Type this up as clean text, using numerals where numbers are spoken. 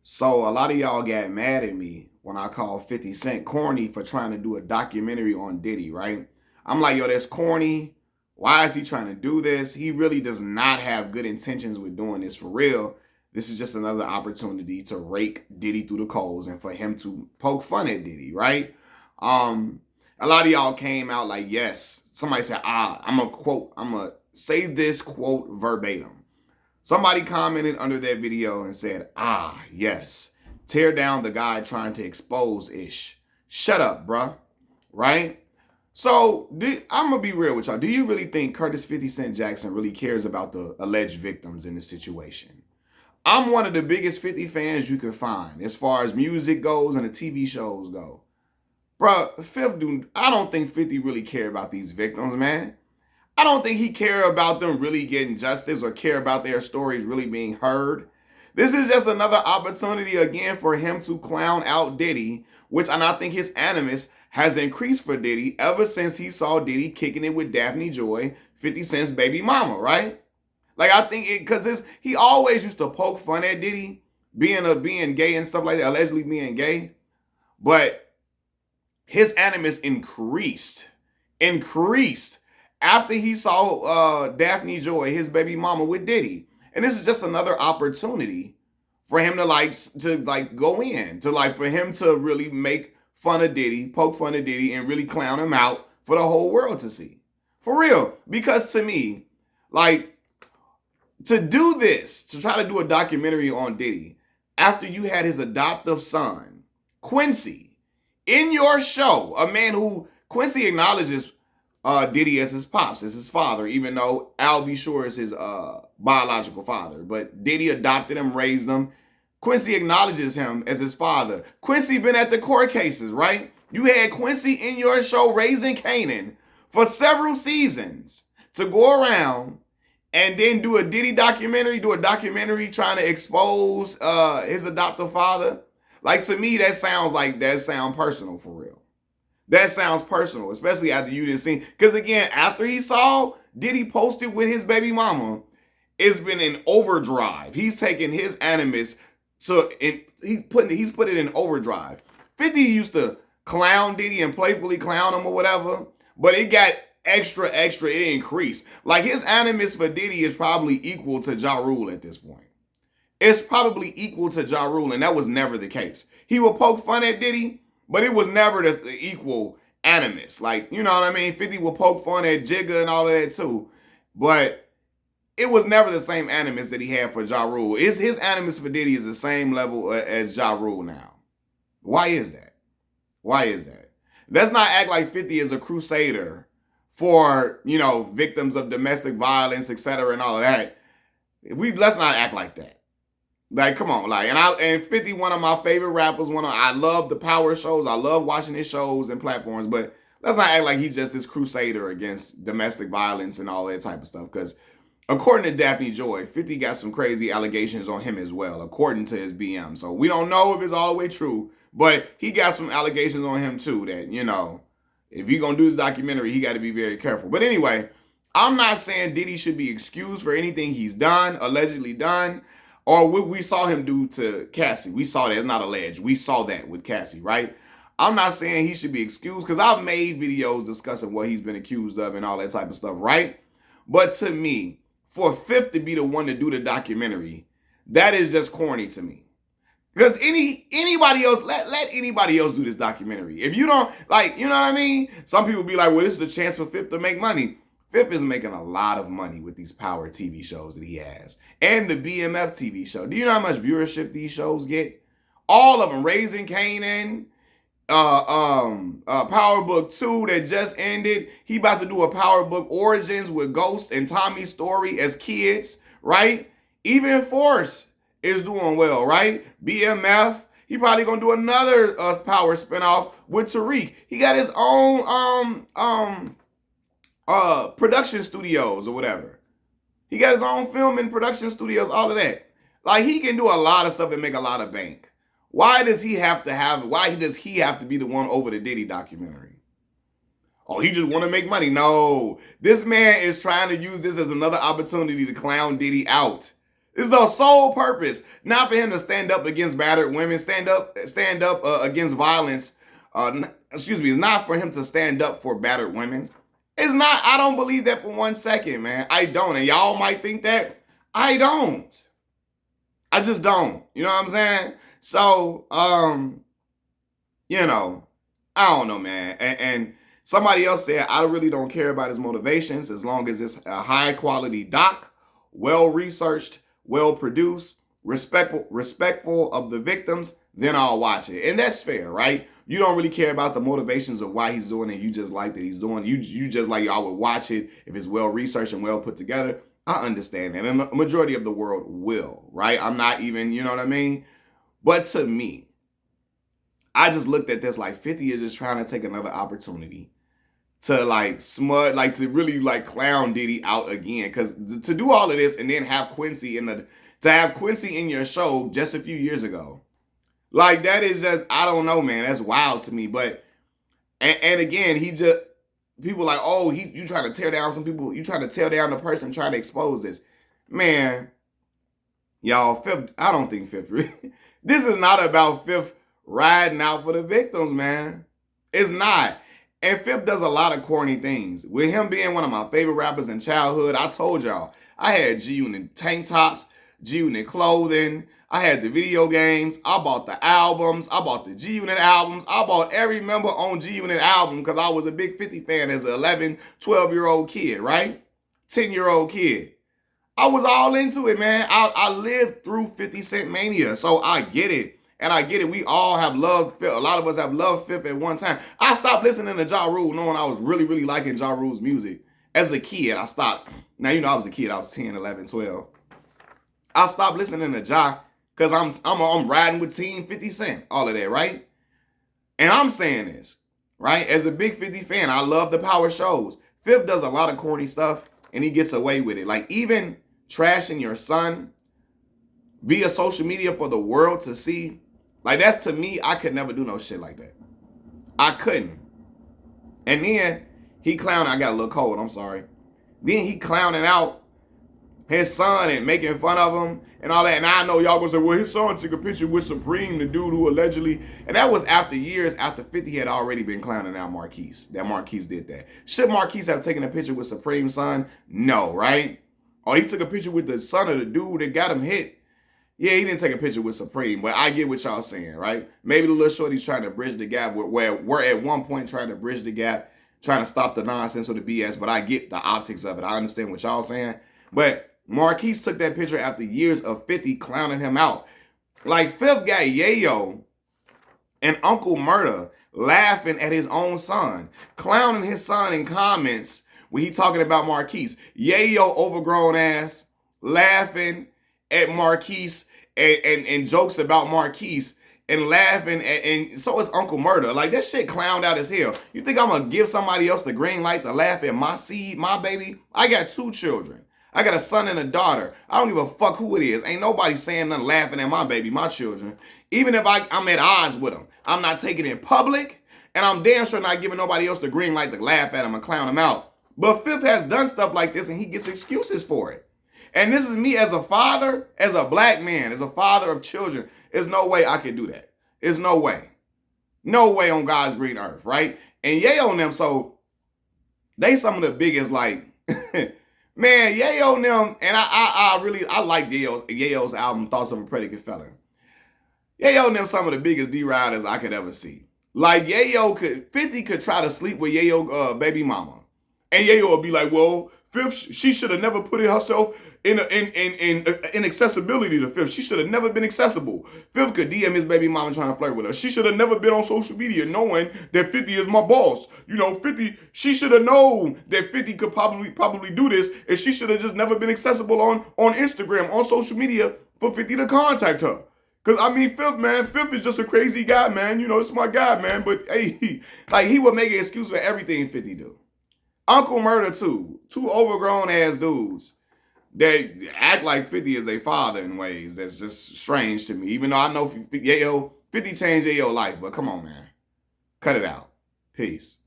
So a lot of y'all got mad at me when I called 50 Cent corny for trying to do a documentary on Diddy, right? I'm like, yo, that's corny. Why is he trying to do this? He really does not have good intentions with doing this for real. This is just another opportunity to rake Diddy through the coals and for him to poke fun at Diddy, right? Um, a lot of y'all came out like, yes. Somebody said, I'm gonna say this quote verbatim. Somebody commented under that video and said, yes, tear down the guy trying to expose Ish. Shut up, bruh. Right? So, I'm going to be real with y'all. Do you really think Curtis 50 Cent Jackson really cares about the alleged victims in this situation? I'm one of the biggest 50 fans you can find as far as music goes and the TV shows go. Bruh, I don't think 50 really care about these victims, man. I don't think he care about them really getting justice or care about their stories really being heard. This is just another opportunity again for him to clown out Diddy, which and I think his animus has increased for Diddy ever since he saw Diddy kicking it with Daphne Joy, 50 Cent's baby mama, right? Like I think it because he always used to poke fun at Diddy being gay and stuff like that, allegedly being gay, but his animus increased after he saw Daphne Joy, his baby mama, with Diddy. And this is just another opportunity for him to go in, for him to really make fun of Diddy, poke fun of Diddy, and really clown him out for the whole world to see. For real. Because to me, like, to do this, to try to do a documentary on Diddy, after you had his adoptive son, Quincy, in your show, a man who Quincy acknowledges Diddy as his pops, as his father, even though Al B. Sure is his biological father. But Diddy adopted him, raised him. Quincy acknowledges him as his father. Quincy been at the court cases, right? You had Quincy in your show, Raising Canaan, for several seasons to go around and then do a documentary trying to expose his adoptive father. Like, to me, that sounds personal for real. That sounds personal, especially after you didn't see. Because again, after he saw Diddy posted with his baby mama, it's been in overdrive. He's taking his animus he's put it in overdrive. 50 used to clown Diddy and playfully clown him or whatever, but it got extra, it increased. Like his animus for Diddy is probably equal to Ja Rule at this point. It's probably equal to Ja Rule, and that was never the case. He would poke fun at Diddy, but it was never the equal animus. Like, you know what I mean? 50 would poke fun at Jigga and all of that too. But it was never the same animus that he had for Ja Rule. His animus for Diddy is the same level as Ja Rule now. Why is that? Why is that? Let's not act like 50 is a crusader for, victims of domestic violence, etc., and all of that. Let's not act like that. Like, come on, like, and 50, one of my favorite rappers. I love the power shows. I love watching his shows and platforms. But let's not act like he's just this crusader against domestic violence and all that type of stuff. Because according to Daphne Joy, 50 got some crazy allegations on him as well, according to his BM. So we don't know if it's all the way true, but he got some allegations on him too. That if he's gonna do this documentary, he got to be very careful. But anyway, I'm not saying Diddy should be excused for anything he's done, allegedly done. Or what we saw him do to Cassie. We saw that. It's not alleged. We saw that with Cassie, right? I'm not saying he should be excused because I've made videos discussing what he's been accused of and all that type of stuff, right? But to me, for Fifth to be the one to do the documentary, that is just corny to me. Because anybody else, let anybody else do this documentary. If you don't, like, you know what I mean? Some people be like, well, this is a chance for Fifth to make money. Fifth is making a lot of money with these power TV shows that he has. And the BMF TV show. Do you know how much viewership these shows get? All of them. Raising Canaan, Power Book 2 that just ended. He about to do a Power Book Origins with Ghost and Tommy's story as kids, right? Even Force is doing well, right? BMF. He probably gonna do another Power spinoff with Tariq. He got his own production studios or whatever. He got his own film and production studios, all of that. Like, he can do a lot of stuff and make a lot of bank. Why does he have to be the one over the Diddy documentary? Oh, he just want to make money. No, this man is trying to use this as another opportunity to clown Diddy out. It's the sole purpose, not for him to stand up against battered women, stand up against violence. Excuse me, it's not for him to stand up for battered women. It's not. I don't believe that for 1 second, man. I don't, and y'all might think that. I don't. I just don't. You know what I'm saying? So, you know, I don't know, man. And somebody else said, I really don't care about his motivations as long as it's a high quality doc, well researched, well produced, respectful of the victims, then I'll watch it. And that's fair, right? You don't really care about the motivations of why he's doing it. You just like that he's doing it. You just like y'all would watch it if it's well researched and well put together. I understand that. And the majority of the world will, right? I'm not even, you know what I mean? But to me, I just looked at this like 50 is just trying to take another opportunity to like smut, like to really like clown Diddy out again. Cause to do all of this and then have Quincy to have Quincy in your show just a few years ago. Like that is just, I don't know, man. That's wild to me. But, and again, he just, people like, oh, you trying to tear down some people, you trying to tear down the person trying to expose this. Man, y'all, Fifth, I don't think Fifth, this is not about Fifth riding out for the victims, man. It's not. And Fifth does a lot of corny things. With him being one of my favorite rappers in childhood, I told y'all, I had G-Unit tank tops, G-Unit clothing, I had the video games, I bought the albums, I bought the G-Unit albums, I bought every member on G-Unit album because I was a big 50 fan as an 11, 12-year-old kid, right? 10-year-old kid. I was all into it, man. I lived through 50 Cent Mania, so I get it. And I get it. We all have loved Fifth. A lot of us have loved Fifth at one time. I stopped listening to Ja Rule knowing I was really, really liking Ja Rule's music. As a kid, I stopped. Now, you know, I was a kid. I was 10, 11, 12. I stopped listening to Ja because I'm riding with Team 50 Cent. All of that, right? And I'm saying this, right? As a big 50 fan, I love the power shows. Fifth does a lot of corny stuff, and he gets away with it. Like, even trashing your son via social media for the world to see, like that's to me, I could never do no shit like that. I couldn't. And then he clowning, I got a little cold, I'm sorry. Then he clowning out his son and making fun of him and all that. And I know y'all gonna say, well, his son took a picture with Supreme, the dude who allegedly, and that was after years after 50 had already been clowning out Marquise. That Marquise did that. Should Marquise have taken a picture with Supreme's son? No, right? Or he took a picture with the son of the dude that got him hit. Yeah, he didn't take a picture with Supreme, but I get what y'all saying, right? Maybe the little shorty's trying to bridge the gap where we're at one point trying to bridge the gap, trying to stop the nonsense or the BS, but I get the optics of it. I understand what y'all saying. But Marquise took that picture after years of 50 clowning him out. Like Fifth got Yayo and Uncle Murda laughing at his own son, clowning his son in comments when he talking about Marquise. Yayo overgrown ass laughing at Marquise and jokes about Marquise and laughing and so is Uncle Murda. Like that shit clowned out as hell. You think I'm gonna give somebody else the green light to laugh at my seed, my baby? I got 2 children. I got a son and a daughter. I don't give a fuck who it is. Ain't nobody saying nothing laughing at my baby, my children. Even if I'm at odds with them, I'm not taking it public, and I'm damn sure not giving nobody else the green light to laugh at him and clown him out. But Fifth has done stuff like this, and he gets excuses for it. And this is me as a father, as a black man, as a father of children. There's no way I could do that. There's no way. No way on God's green earth, right? And Yayo and them, so they some of the biggest, like, man, Yayo and them, and I like Yayo's album, Thoughts of a Predicate Felon. Yayo and them some of the biggest D-Riders I could ever see. Like, 50 could try to sleep with Yayo baby mama. And Yayo would be like, well, Fifth, she should have never put herself in accessibility to Fifth. She should have never been accessible. Fifth could DM his baby mama trying to flirt with her. She should have never been on social media knowing that 50 is my boss. You know, 50, she should have known that 50 could probably do this, and she should have just never been accessible on Instagram, on social media for 50 to contact her. Because, I mean, Fifth is just a crazy guy, man. You know, it's my guy, man. But, hey, he would make an excuse for everything 50 do. Uncle Murda, too. 2 overgrown ass dudes that act like 50 is their father in ways that's just strange to me. Even though I know 50 changed Yayo's life, but come on, man. Cut it out. Peace.